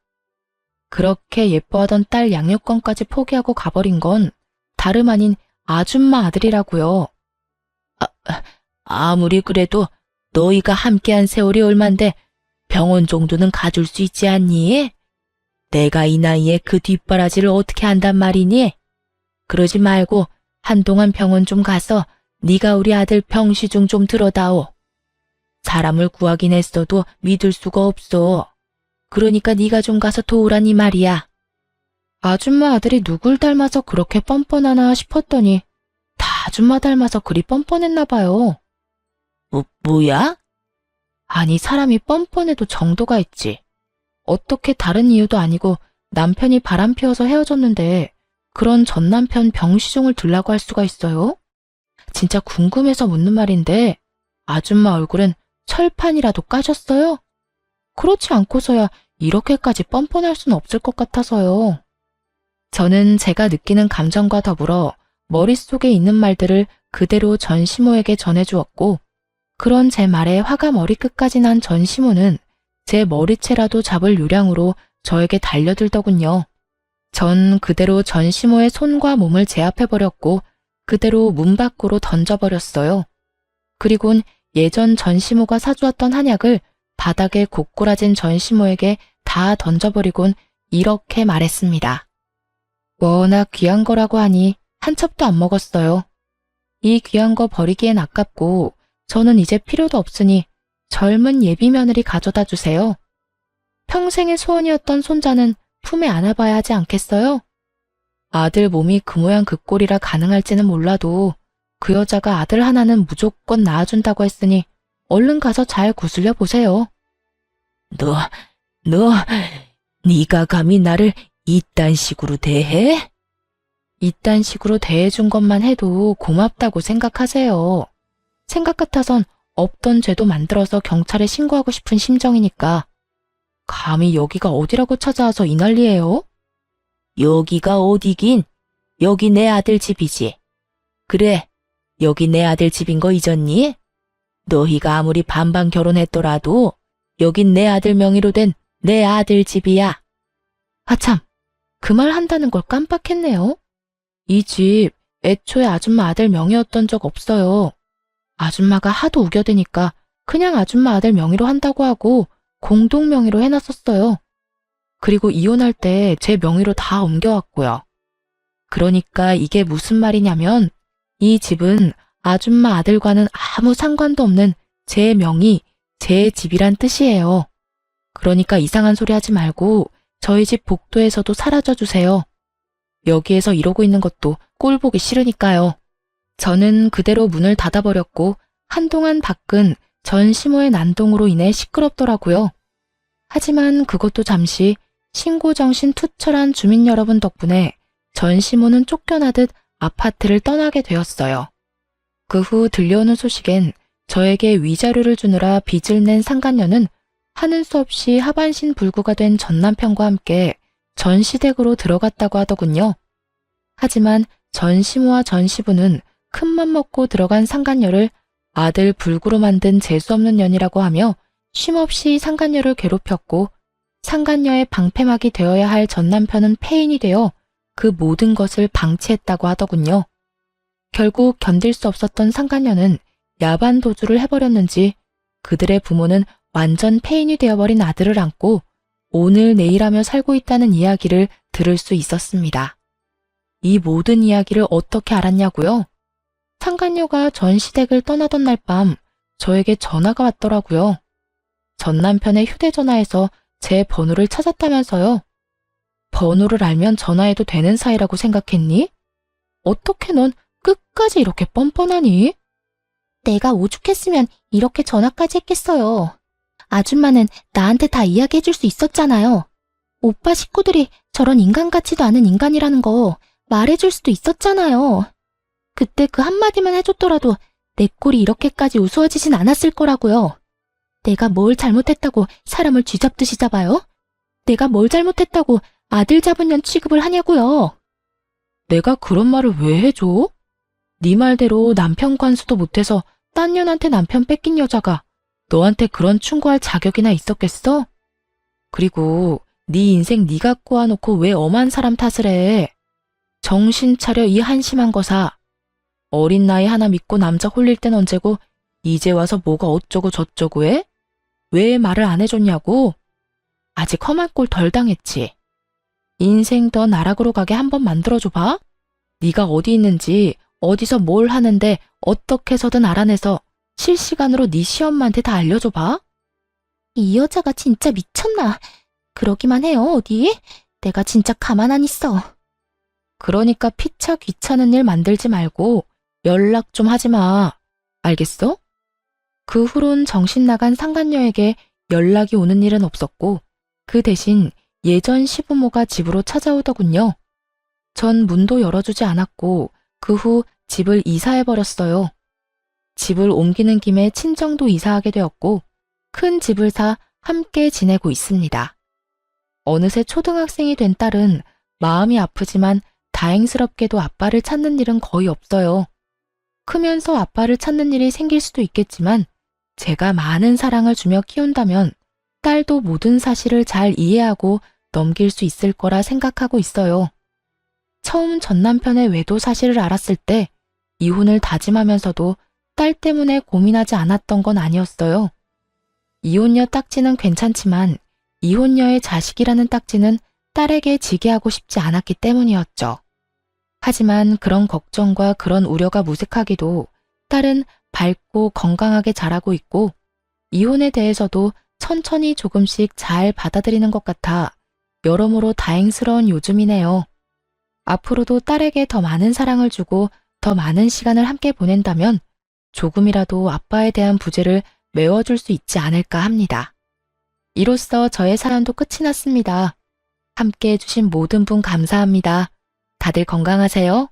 그렇게 예뻐하던 딸 양육권까지 포기하고 가버린 건 다름 아닌 아줌마 아들이라고요. 아무리 그래도 너희가 함께한 세월이 얼만데 병원 정도는 가줄 수 있지 않니? 내가 이 나이에 그 뒷바라지를 어떻게 한단 말이니? 그러지 말고 한동안 병원 좀 가서 네가 우리 아들 병시중 좀 들어다오. 사람을 구하긴 했어도 믿을 수가 없어. 그러니까 네가 좀 가서 도우라니 말이야. 아줌마 아들이 누굴 닮아서 그렇게 뻔뻔하나 싶었더니 다 아줌마 닮아서 그리 뻔뻔했나 봐요. 뭐야? 아니 사람이 뻔뻔해도 정도가 있지. 어떻게 다른 이유도 아니고 남편이 바람 피워서 헤어졌는데 그런 전 남편 병시종을 들라고 할 수가 있어요? 진짜 궁금해서 묻는 말인데 아줌마 얼굴은 철판이라도 까졌어요? 그렇지 않고서야 이렇게까지 뻔뻔할 수는 없을 것 같아서요. 저는 제가 느끼는 감정과 더불어 머릿속에 있는 말들을 그대로 전시모에게 전해주었고 그런 제 말에 화가 머리끝까지 난 전시모는 제 머리채라도 잡을 요량으로 저에게 달려들더군요. 전 그대로 전시모의 손과 몸을 제압해버렸고 그대로 문 밖으로 던져버렸어요. 그리곤 예전 전시모가 사주었던 한약을 바닥에 고꾸라진 전시모에게 다 던져버리곤 이렇게 말했습니다. 워낙 귀한 거라고 하니 한 첩도 안 먹었어요. 이 귀한 거 버리기엔 아깝고 저는 이제 필요도 없으니 젊은 예비 며느리 가져다 주세요. 평생의 소원이었던 손자는 품에 안아봐야 하지 않겠어요? 아들 몸이 그 모양 그 꼴이라 가능할지는 몰라도 그 여자가 아들 하나는 무조건 낳아준다고 했으니 얼른 가서 잘 구슬려 보세요. 네가 감히 나를 이딴 식으로 대해? 이딴 식으로 대해준 것만 해도 고맙다고 생각하세요. 생각 같아선 없던 죄도 만들어서 경찰에 신고하고 싶은 심정이니까. 감히 여기가 어디라고 찾아와서 이 난리예요? 여기가 어디긴? 여기 내 아들 집이지. 그래, 여기 내 아들 집인 거 잊었니? 너희가 아무리 반반 결혼했더라도 여긴 내 아들 명의로 된 내 아들 집이야. 아참, 그 말 한다는 걸 깜빡했네요. 이 집 애초에 아줌마 아들 명의였던 적 없어요. 아줌마가 하도 우겨대니까 그냥 아줌마 아들 명의로 한다고 하고 공동 명의로 해놨었어요. 그리고 이혼할 때 제 명의로 다 옮겨왔고요. 그러니까 이게 무슨 말이냐면 이 집은 아줌마 아들과는 아무 상관도 없는 제 명의, 제 집이란 뜻이에요. 그러니까 이상한 소리 하지 말고 저희 집 복도에서도 사라져 주세요. 여기에서 이러고 있는 것도 꼴 보기 싫으니까요. 저는 그대로 문을 닫아버렸고 한동안 밖은 전 시모의 난동으로 인해 시끄럽더라고요. 하지만 그것도 잠시 신고정신 투철한 주민 여러분 덕분에 전 시모는 쫓겨나듯 아파트를 떠나게 되었어요. 그 후 들려오는 소식엔 저에게 위자료를 주느라 빚을 낸 상간녀는 하는 수 없이 하반신 불구가 된 전 남편과 함께 전시댁으로 들어갔다고 하더군요. 하지만 전 시모와 전 시부는 큰맘 먹고 들어간 상간녀를 아들 불구로 만든 재수없는 년이라고 하며 쉼없이 상간녀를 괴롭혔고 상간녀의 방패막이 되어야 할 전 남편은 폐인이 되어 그 모든 것을 방치했다고 하더군요. 결국 견딜 수 없었던 상간녀는 야반 도주를 해버렸는지 그들의 부모는 완전 폐인이 되어버린 아들을 안고 오늘 내일하며 살고 있다는 이야기를 들을 수 있었습니다. 이 모든 이야기를 어떻게 알았냐고요? 상간녀가 전 시댁을 떠나던 날 밤 저에게 전화가 왔더라고요. 전 남편의 휴대전화에서 제 번호를 찾았다면서요. 번호를 알면 전화해도 되는 사이라고 생각했니? 어떻게 넌 끝까지 이렇게 뻔뻔하니? 내가 오죽했으면 이렇게 전화까지 했겠어요. 아줌마는 나한테 다 이야기해줄 수 있었잖아요. 오빠 식구들이 저런 인간 같지도 않은 인간이라는 거 말해줄 수도 있었잖아요. 그때 그 한마디만 해줬더라도 내 꼴이 이렇게까지 우스워지진 않았을 거라고요. 내가 뭘 잘못했다고 사람을 쥐잡듯이 잡아요? 내가 뭘 잘못했다고 아들 잡은 년 취급을 하냐고요. 내가 그런 말을 왜 해줘? 네 말대로 남편 관수도 못해서 딴 년한테 남편 뺏긴 여자가 너한테 그런 충고할 자격이나 있었겠어? 그리고 네 인생 네가 꼬아놓고 왜 엄한 사람 탓을 해? 정신 차려 이 한심한 거사. 어린 나이 하나 믿고 남자 홀릴 땐 언제고 이제 와서 뭐가 어쩌고 저쩌고 해? 왜 말을 안 해줬냐고? 아직 험한 꼴 덜 당했지. 인생 더 나락으로 가게 한번 만들어줘봐. 네가 어디 있는지 어디서 뭘 하는데 어떻게 해서든 알아내서 실시간으로 네 시엄마한테 다 알려줘봐. 이 여자가 진짜 미쳤나? 그러기만 해요, 어디? 내가 진짜 가만 안 있어. 그러니까 피차 귀찮은 일 만들지 말고 연락 좀 하지 마. 알겠어? 그 후론 정신 나간 상간녀에게 연락이 오는 일은 없었고 그 대신 예전 시부모가 집으로 찾아오더군요. 전 문도 열어주지 않았고 그 후 집을 이사해버렸어요. 집을 옮기는 김에 친정도 이사하게 되었고 큰 집을 사 함께 지내고 있습니다. 어느새 초등학생이 된 딸은 마음이 아프지만 다행스럽게도 아빠를 찾는 일은 거의 없어요. 크면서 아빠를 찾는 일이 생길 수도 있겠지만 제가 많은 사랑을 주며 키운다면 딸도 모든 사실을 잘 이해하고 넘길 수 있을 거라 생각하고 있어요. 처음 전 남편의 외도 사실을 알았을 때 이혼을 다짐하면서도 딸 때문에 고민하지 않았던 건 아니었어요. 이혼녀 딱지는 괜찮지만 이혼녀의 자식이라는 딱지는 딸에게 지게 하고 싶지 않았기 때문이었죠. 하지만 그런 걱정과 그런 우려가 무색하게도 딸은 밝고 건강하게 자라고 있고 이혼에 대해서도 천천히 조금씩 잘 받아들이는 것 같아 여러모로 다행스러운 요즘이네요. 앞으로도 딸에게 더 많은 사랑을 주고 더 많은 시간을 함께 보낸다면 조금이라도 아빠에 대한 부재를 메워줄 수 있지 않을까 합니다. 이로써 저의 사연도 끝이 났습니다. 함께 해주신 모든 분 감사합니다. 다들 건강하세요.